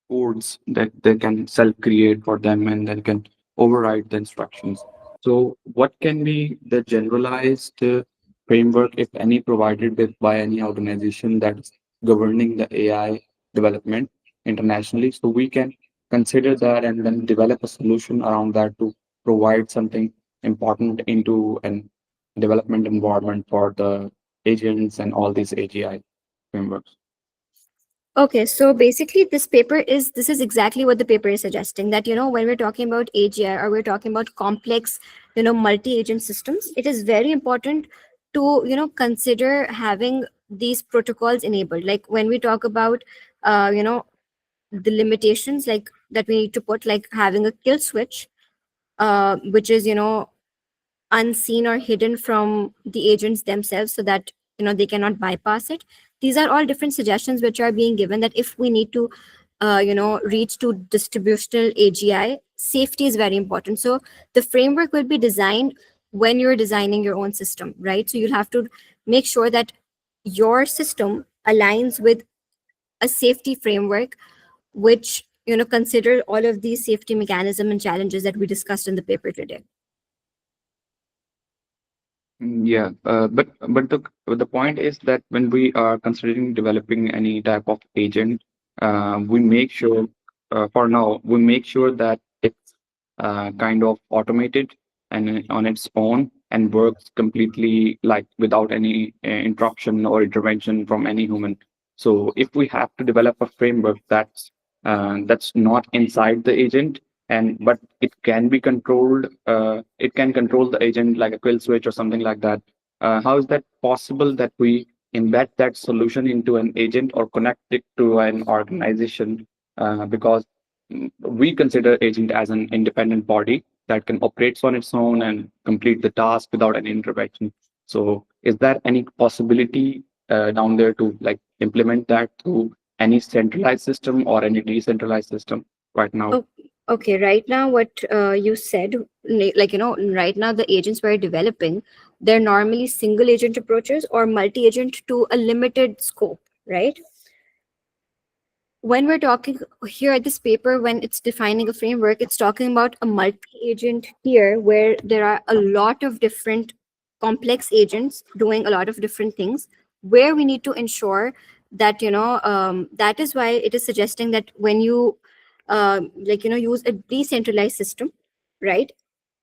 codes that they can self-create for them and then can override the instructions. So what can be the generalized framework, if any, provided with by any organization that's governing the AI development internationally? So we can consider that and then develop a solution around that to provide something important into an development environment for the agents and all these AGI frameworks. Okay, so basically this is exactly what the paper is suggesting, that when we're talking about AGI or we're talking about complex, multi-agent systems, it is very important to, consider having these protocols enabled. Like when we talk about the limitations like that we need to put, like having a kill switch, which is, unseen or hidden from the agents themselves, so that they cannot bypass it. These are all different suggestions which are being given, that if we need to reach to distributional AGI, safety is very important. So the framework will be designed when you're designing your own system, right? So you'll have to make sure that your system aligns with a safety framework which consider all of these safety mechanism and challenges that we discussed in the paper today. Yeah, but the point is that when we are considering developing any type of agent, we make sure for now we make sure that it's kind of automated and on its own and works completely like without any interruption or intervention from any human. So if we have to develop a framework that's not inside the agent and but it can be controlled, it can control the agent like a kill switch or something like that. How is that possible that we embed that solution into an agent or connect it to an organization? Because we consider agent as an independent body that can operate on its own and complete the task without any intervention. So is there any possibility down there to like implement that through any centralized system or any decentralized system right now? Oh, okay, right now, what you said, like, right now the agents we're developing, they're normally single agent approaches or multi agent to a limited scope, right? When we're talking here at this paper, when it's defining a framework, it's talking about a multi-agent tier where there are a lot of different complex agents doing a lot of different things, where we need to ensure that, that is why it is suggesting that when you use a decentralized system, right?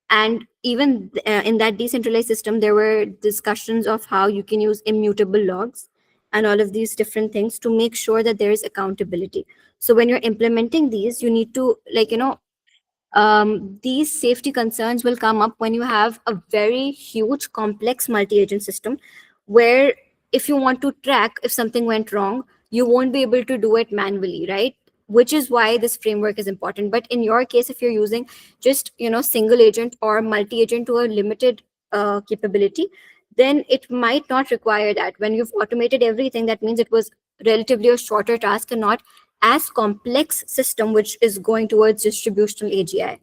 And even in that decentralized system, there were discussions of how you can use immutable logs and all of these different things to make sure that there is accountability. So when you're implementing these, you need to, these safety concerns will come up when you have a very huge complex multi-agent system where if you want to track if something went wrong, you won't be able to do it manually, right? Which is why this framework is important. But in your case, if you're using just single agent or multi-agent to a limited capability, then it might not require that. When you've automated everything, that means it was relatively a shorter task and not as complex system, which is going towards distributional AGI.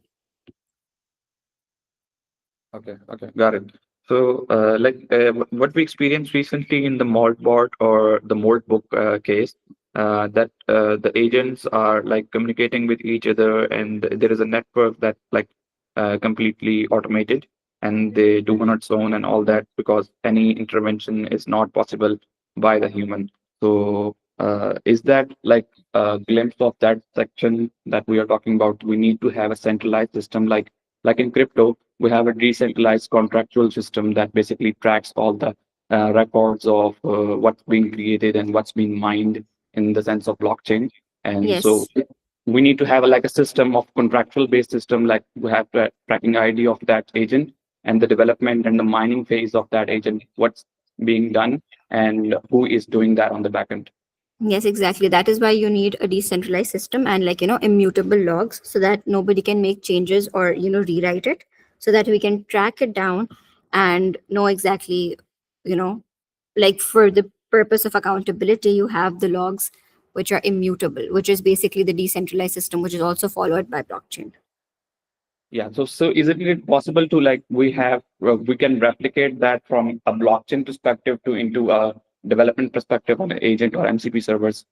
Okay, got it. So, what we experienced recently in the malt board or the malt book case, that the agents are like communicating with each other, and there is a network that like completely automated, and they do on its own and all that because any intervention is not possible by the human. So, is that like a glimpse of that section that we are talking about? We need to have a centralized system like in crypto, we have a decentralized contractual system that basically tracks all the records of what's being created and what's being mined in the sense of blockchain. And so Yes. we need to have like a system of contractual based system, like we have the tracking ID of that agent and the development and the mining phase of that agent, what's being done and who is doing that on the back end. Yes, exactly. That is why you need a decentralized system and immutable logs so that nobody can make changes or rewrite it, so that we can track it down and know exactly, you know, like for the purpose of accountability, you have the logs which are immutable, which is basically the decentralized system, which is also followed by blockchain. Yeah. So isn't it possible to like we can replicate that from a blockchain perspective to into a development perspective on an agent or MCP servers?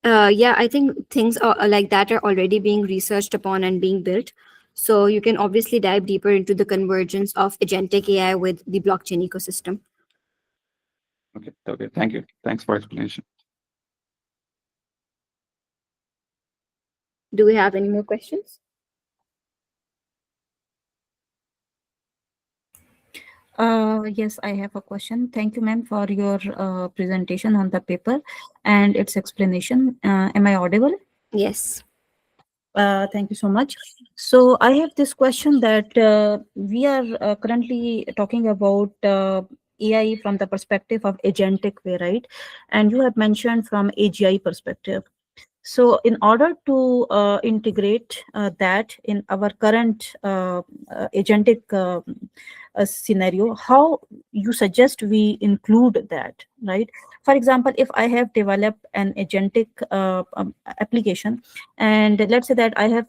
Yeah, I think things like that are already being researched upon and being built. So you can obviously dive deeper into the convergence of agentic AI with the blockchain ecosystem. Okay. Okay. Thank you. Thanks for explanation. Do we have any more questions? Yes, I have a question. Thank you, ma'am, for your presentation on the paper and its explanation. Am I audible? Yes. Thank you so much. So I have this question that we are currently talking about AI from the perspective of agentic way, right? And you have mentioned from AGI perspective. So, in order to integrate that in our current agentic scenario, how you suggest we include that, right? For example, if I have developed an agentic application, and let's say that I have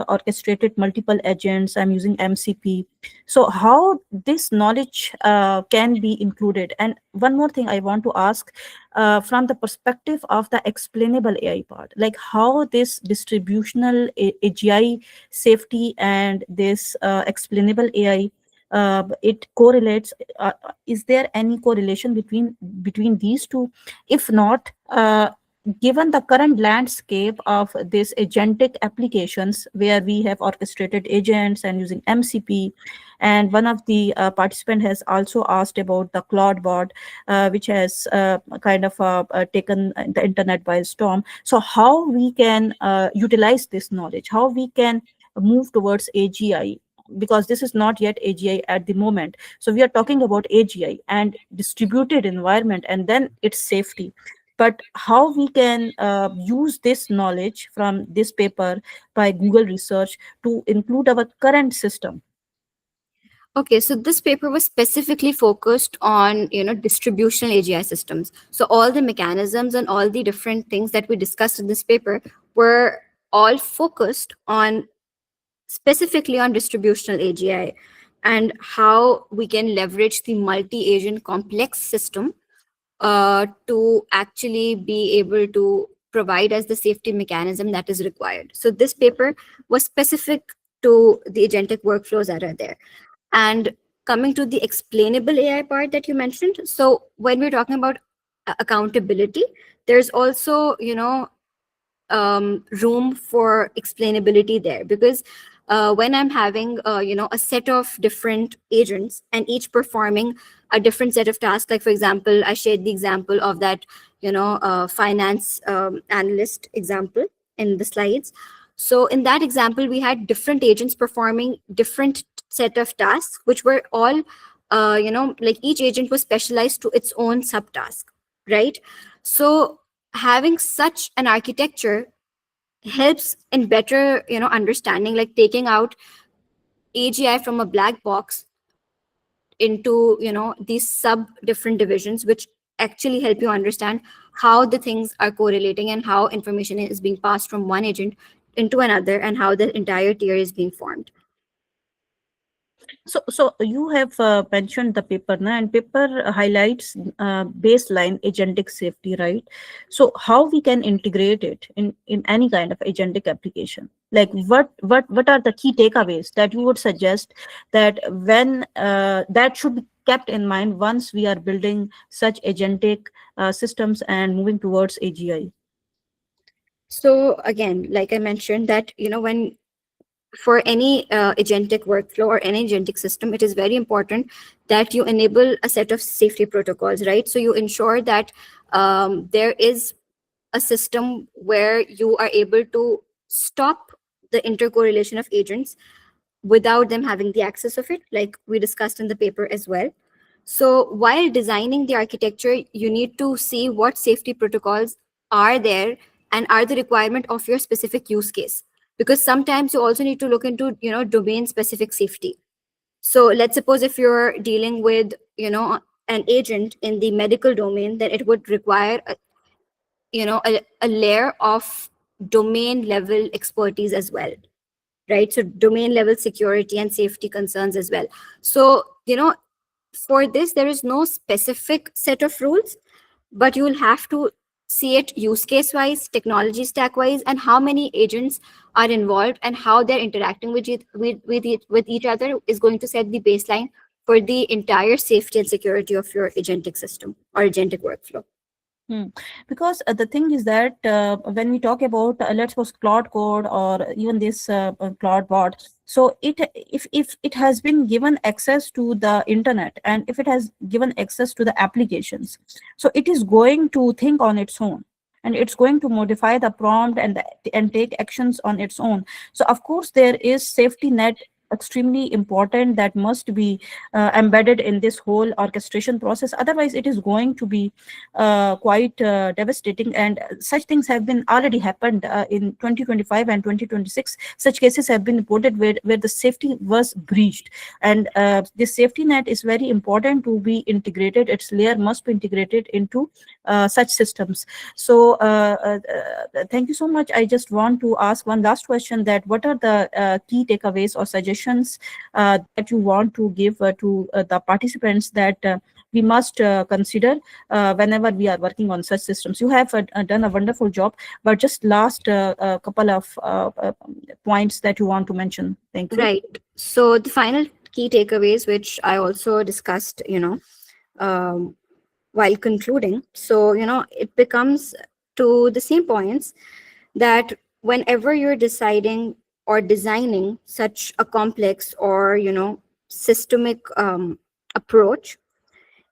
orchestrated multiple agents, I'm using MCP. So, how this knowledge can be included? And one more thing I want to ask from the perspective of the explainable AI part, like how this distributional AGI safety and this explainable AI it correlates. Is there any correlation between these two? If not, given the current landscape of this agentic applications where we have orchestrated agents and using MCP, and one of the participant has also asked about the Claude bot, which has kind of taken the internet by storm. So how we can utilize this knowledge, how we can move towards AGI, because this is not yet AGI at the moment. So we are talking about AGI and distributed environment and then its safety. But how we can use this knowledge from this paper by Google research to include our current system? Okay, so this paper was specifically focused on, distributional AGI systems. So all the mechanisms and all the different things that we discussed in this paper were all focused on specifically on distributional AGI and how we can leverage the multi-agent complex system to actually be able to provide us the safety mechanism that is required. So this paper was specific to the agentic workflows that are there. And coming to the explainable AI part that you mentioned, so when we're talking about accountability, there's also, room for explainability there, because when I'm having a set of different agents and each performing a different set of tasks, like for example I shared the example of that finance analyst example in the slides. So in that example we had different agents performing different set of tasks, which were all like each agent was specialized to its own subtask, right? So having such an architecture helps in better understanding, like taking out AGI from a black box into these sub different divisions, which actually help you understand how the things are correlating and how information is being passed from one agent into another and how the entire tier is being formed. So you have mentioned the paper, na, and paper highlights baseline agentic safety, right? So how we can integrate it in any kind of agentic application? Like what are the key takeaways that you would suggest that when that should be kept in mind once we are building such agentic systems and moving towards AGI? So again, like I mentioned, that when for any agentic workflow or any agentic system, it is very important that you enable a set of safety protocols, right? So you ensure that there is a system where you are able to stop the intercorrelation of agents without them having the access of it, like we discussed in the paper as well. So while designing the architecture, you need to see what safety protocols are there and are the requirement of your specific use case. Because sometimes you also need to look into, domain specific safety. So let's suppose if you're dealing with, an agent in the medical domain, then it would require, a layer of domain level expertise as well, right? So domain level security and safety concerns as well. So, for this, there is no specific set of rules, but you will have to see it use case wise, technology stack wise, and how many agents are involved and how they're interacting with each other is going to set the baseline for the entire safety and security of your agentic system or agentic workflow. Hmm. Because the thing is that when we talk about let's suppose Cloud Code or even this Cloud Bot, so if it has been given access to the internet and if it has given access to the applications, so it is going to think on its own and it's going to modify the prompt and take actions on its own. So of course there is safety net extremely important that must be embedded in this whole orchestration process. Otherwise it is going to be quite devastating, and such things have been already happened in 2025 and 2026. Such cases have been reported where the safety was breached, and this safety net is very important to be integrated. Its layer must be integrated into such systems. So thank you so much. I just want to ask one last question, that what are the key takeaways or suggestions that you want to give to the participants that we must consider whenever we are working on such systems? You have done a wonderful job, but just last couple of points that you want to mention. Thank you. Right. So the final key takeaways, which I also discussed, um, while concluding. So, it becomes to the same points that whenever you're deciding or designing such a complex or, systemic approach,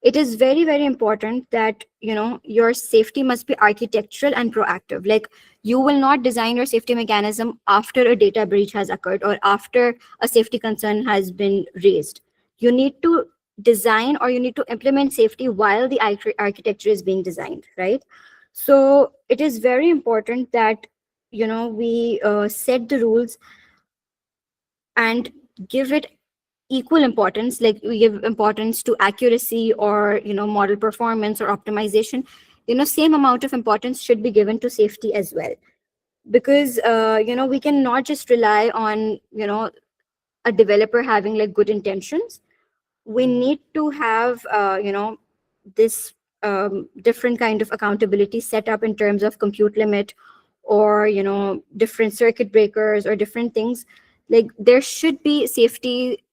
it is very, very important that your safety must be architectural and proactive. Like, you will not design your safety mechanism after a data breach has occurred or after a safety concern has been raised. You need to design or you need to implement safety while the architecture is being designed, right? So it is very important that we set the rules and give it equal importance, like we give importance to accuracy or model performance or optimization, same amount of importance should be given to safety as well. Because we can not just rely on a developer having like good intentions. We need to have this different kind of accountability set up in terms of compute limit, or different circuit breakers or different things. Like there should be safety,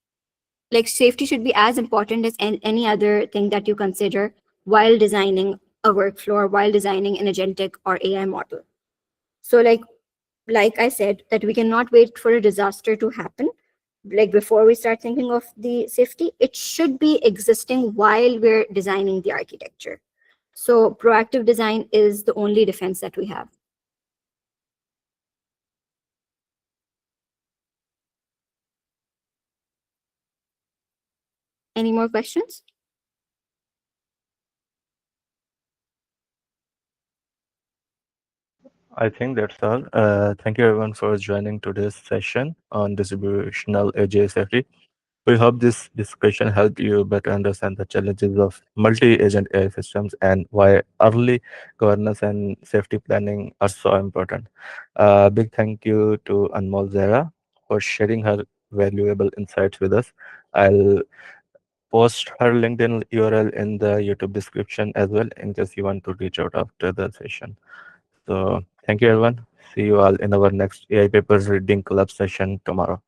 like safety should be as important as any other thing that you consider while designing a workflow or while designing an agentic or AI model. So like I said, that we cannot wait for a disaster to happen. Like before we start thinking of the safety, it should be existing while we're designing the architecture. So proactive design is the only defense that we have. Any more questions? I think that's all. Thank you everyone for joining today's session on distributional AGI safety. We hope this discussion helped you better understand the challenges of multi-agent AI systems and why early governance and safety planning are so important. Big thank you to Anmol Zehrah for sharing her valuable insights with us. I'll post her LinkedIn URL in the YouTube description as well in case you want to reach out after the session. So thank you everyone. See you all in our next AI papers reading club session tomorrow.